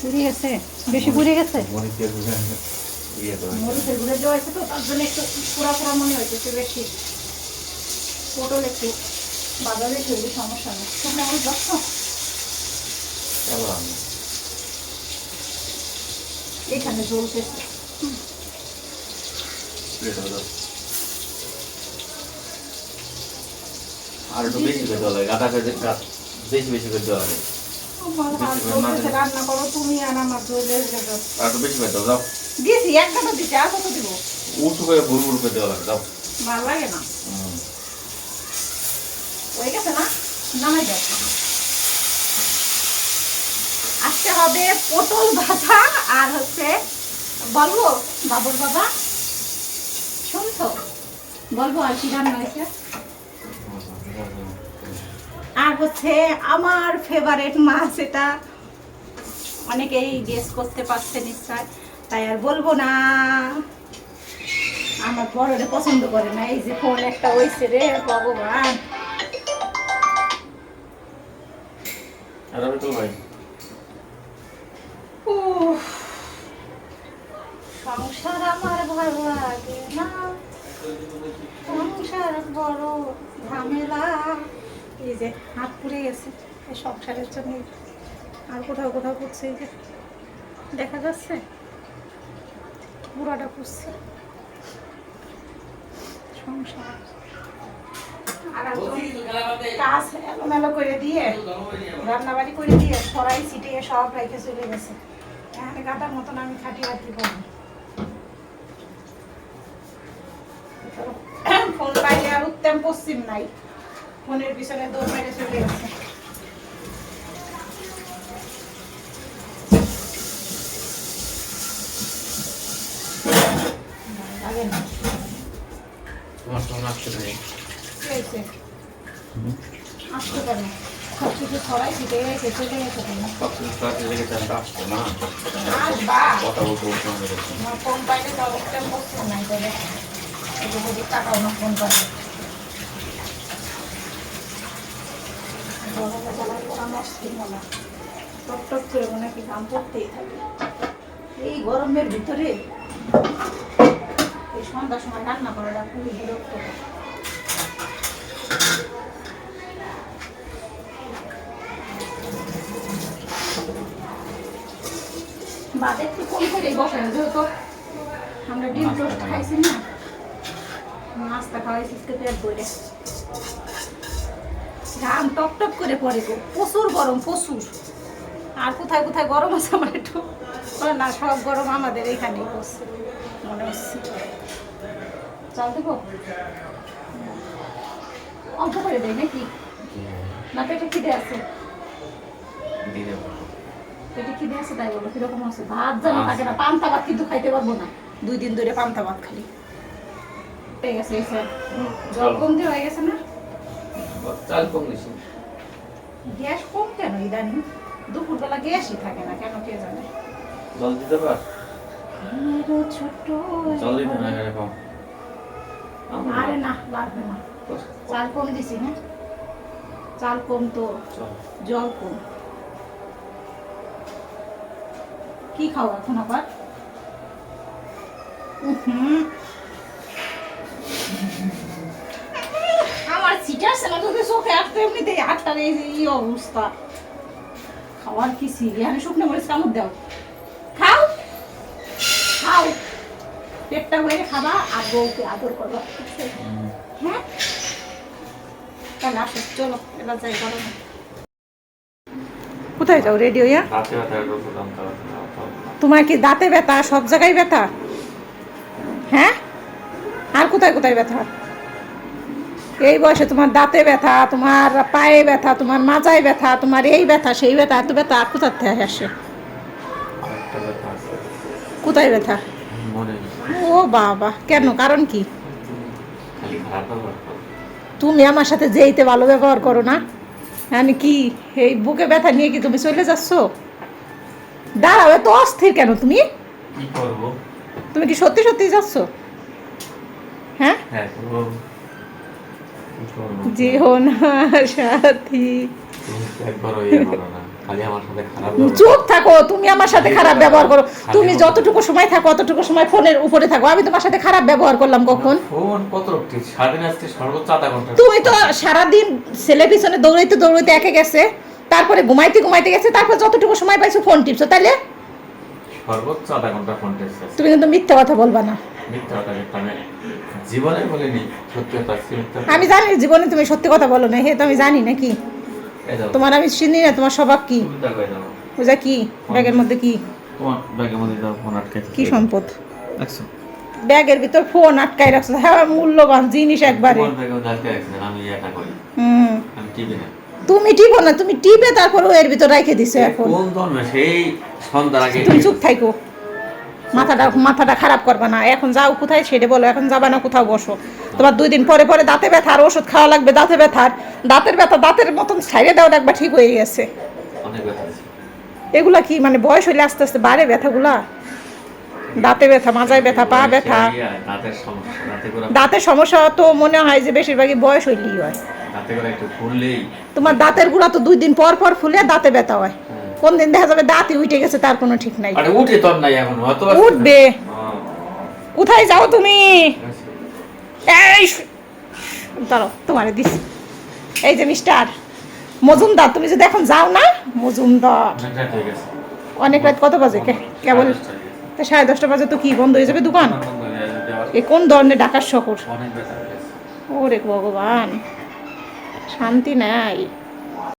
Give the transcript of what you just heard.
পুড়ে গেছে, বেশি পুড়ে গেছে। মরিচের গুঁড়ো দেওয়া হয়েছে তো তার জন্য একটু পোড়া পোড়া মনে হয়েছে বেশি। পটল একটু বাজারে তৈরি, সমস্যা নেই। তোমরা আমার যাচ্ছ এখানে জ্বলতেছে। আর একটু বেশি করে দেওয়া লাগে, গাটা বেশি বেশি করে দেওয়া লাগে। রান্না করো তুমি আর আমার আর একটু বেশি করে দাও, যাও। দিয়েছি এক ঘন্টা দিচ্ছি, আর কত দিব? উঁচু করে ভুল ভুল করে দেওয়া লাগে, যাও। ভালো লাগে না। হয়ে গেছে না, নামাই যাও। আজকে হবে পটল ভাজা আর হচ্ছে, বলবো বাবুর বাবা শুনছো, বলবো আর কি রান্না হয়েছে। আর হচ্ছে আমার ফেভারিট মাছ, এটা অনেকেই গেস করতে পারছে নিশ্চয়, তাই আর বলবো না। আমার বড়রে পছন্দ করে না। এই যে ফোন একটা হয়েছে রে ভগবান। সংসার আমার ভালো লাগে না, সংসার বড় ঝামেলা। এই যে হাত পুড়ে গেছে এই সংসারের জন্য। আর কোথাও কোথাও পুড়ছে, এই যে দেখা যাচ্ছে পুরাটা পুড়ছে সংসার। আর কাজ এলোমেলো করে দিয়ে, রান্নাবাড়ি করে দিয়ে, সরাই ছিটিয়ে সব রেখে চলে গেছে। এখানে গাদার মতন আমি খাটিয়ে রাখতে পারি। ফোন পাইলে আর উত্তম পশ্চিম নাই, ফোনের পিছনে দৌড় মেরে চলে গেছে। লাগে না আসতে পারে সব কিছু ছড়াই ছিটে রেখে চলে গেছে। আমার ফোন পাইলে তো উত্তম পশ্চিম নাই, তবে টাকাও না ফোন পাইলে। গরমে জ্বালার পরামর্শই হলো, টক টক করে মনে কি কাম করতেই থাকে। এই গরমের ভিতরে এই সন্ধ্যার সময় রান্না করাটা খুবই বিরক্ত। বাদ একটু কম করে বসাই, যেহেতু আমরা ডিম টোস্ট খাইছি না, নাস্তা খাওয়াইছি পেট ভরে। ঘাম টপ টপ করে পড়ে গো, প্রচুর গরম প্রচুর। আর কোথায় কোথায় গরম আছে আমার একটু না, সব গরম আমাদের এখানেই পড়ছে মনে হচ্ছে। চাল দেবো অল্প করে দেয় নাকি, না পেটে খিদে আছে? পেটে খিদে আছে তাই বলো। কিরকম আছে? ভাত যেন থাকে না, পান্তা ভাত কিন্তু খাইতে পারবো না, 2 দিন ধরে পান্তা ভাত খালি পেয়ে গেছে। জল কমতে হয়ে গেছে না, চাল কম বেশি। গ্যাস কম কেন ইদানিং? দুপুরবেলা গ্যাসই থাকে না কেন কে জানে। জল দিতে পার? ছোট জল দিতে না এরকম। আরে না লাগবে না, চাল কম দিছি না, চাল কম তো জল কম। কি খাও এখন আবার? আমার সিটার সেনা যদি চোখে আসতো এমনিতেই আটটার এই অবস্থা। খাওয়ার কি সিরিয়ানে শুকনো মরিচ কামড় দাও, খাও খাও, পেটটা ভরে খাবা আর বউকে আদর করবা। হ্যাঁ তাহলে আসো, চলো এবার যাই। করো কোথায় যাও রেডি হইয়া? তোমার কি দাঁতে ব্যথা, সব জায়গায় ব্যথা? হ্যাঁ আর কোথায় কোথায় ব্যথা? এই বয়সে তোমার দাঁতে ব্যথা, তোমার পায়ে ব্যথা, তোমার মাজায় ব্যথা, তোমার এই ব্যথা সেই ব্যথা, এত ব্যথা আর কোথার থেকে আসে? কোথায় ব্যথা? ও বাবা, কেন, কারণ কি? তুমি আমার সাথে যেইতে ভালো ব্যবহার করো না, মানে কি এই বুকে ব্যথা নিয়ে কি তুমি চলে যাচ্ছ? দাঁড়াও, এত অস্থির কেন তুমি? কি করব? তুমি কি সত্যি সত্যি যাচ্ছ? হ্যাঁ যেও না সাথী, একবার হয়ে বলো না। খালি আমার সাথে খারাপ ব্যবহার। চুপ থাকো, তুমি আমার সাথে খারাপ ব্যবহার করো। তুমি যতটুকু সময় থাকো অতটুকু সময় ফোনের উপরে থাকো। আমি তোমার সাথে খারাপ ব্যবহার করলাম কখন? ফোন কত রকম সারাদিন আজকে সর্বোচ্চ আধা ঘন্টা। তুমি তো সারাদিন ছেলে পিছনে দৌড়াইতে দৌড়াইতে একে গেছে, তারপরে ঘুমাইতে ঘুমাইতে গেছে, তারপর যতটুকু সময় পাইছো ফোন টিপছো, তাইলে সর্বোচ্চ আধা ঘন্টা ফোন টেস্ট। তুমি কিন্তু মিথ্যা কথা বলবা না। মিথ্যা কথা কিন্তু আমি জীবনে বলিনি, সত্যি কথা আজকে মিথ্যা কথা। আমি জানি জীবনে তুমি সত্যি কথা বলো না, হে তো আমি জানি নাকি। এই দাও, তোমার আমি চিনি না, তোমার স্বভাব কি। তুমি কই দাও? বুঝা কি ব্যাগের মধ্যে কি তোমার ব্যাগের মধ্যে দাও, ফোন আটকে কি সম্পদ? দেখছো ব্যাগের ভিতর ফোন আটকাই রাখছো, হ্যাঁ মূল্যবান জিনিস একবারে। তোমার ব্যাগের মধ্যে আটকে রাখছেন, আমি এটা করি, হুম, আমি টিভি না। তুমি টিপো না, তুমি টিপে তারপর এর ভিতর রেখে দিছো এখন। কোন জন্মে সেই সন্ধ্যার আগে তুমি চুপ থাইকো, মাথাটা খারাপ করবা না। এখন যাও কোথায় সেটা বলো, এখন যাবা না কোথাও বসো। তোমার 2 দিন পরে পরে দাঁতে ব্যথার ওষুধ খাওয়া লাগবে, দাঁতে ব্যথার। দাঁতের ব্যথা দাঁতের মতন ছাইড়ে দাও, একবার ঠিক হয়ে গেছে। অনেক ব্যথা আছে। এগুলা কি মানে বয়স হইলে আস্তে আস্তে বাড়ে ব্যথাগুলা? দাঁতে ব্যথা, মাজায় ব্যথা, পা ব্যথা, দাঁতের সমস্যা, দাঁতে করে দাঁতের সমস্যা তো মনে হয় যে বেশিরভাগই বয়স হইলেই হয়। দাঁতে করে একটু ফুললেই তোমার দাঁতের গুঁড়া তো 2 দিন পর পর ফুলে দাঁতে ব্যথা হয়। কোন দিন দেখা যাবে দাঁতই উঠে গেছে, তার কোনো ঠিক নাই। আরে উঠে তোর নাই এখন অত উঠবে। কোথায় যাও তুমি? এই দাঁড়াও, তোমারে দিস। এই যে মিস্টার মজুমদার, তুমি যদি এখন যাও না মজুমদার, হয়ে গেছে। অনেক রাত কত বাজে? কেবল 10:30 বাজে তো কি বন্ধ হয়ে যাবে দোকান? এ কোন ধরনের ডাকাত শহর? অনেক ব্যথা হয়ে গেছে। ওরে ভগবান, শান্তি নাই।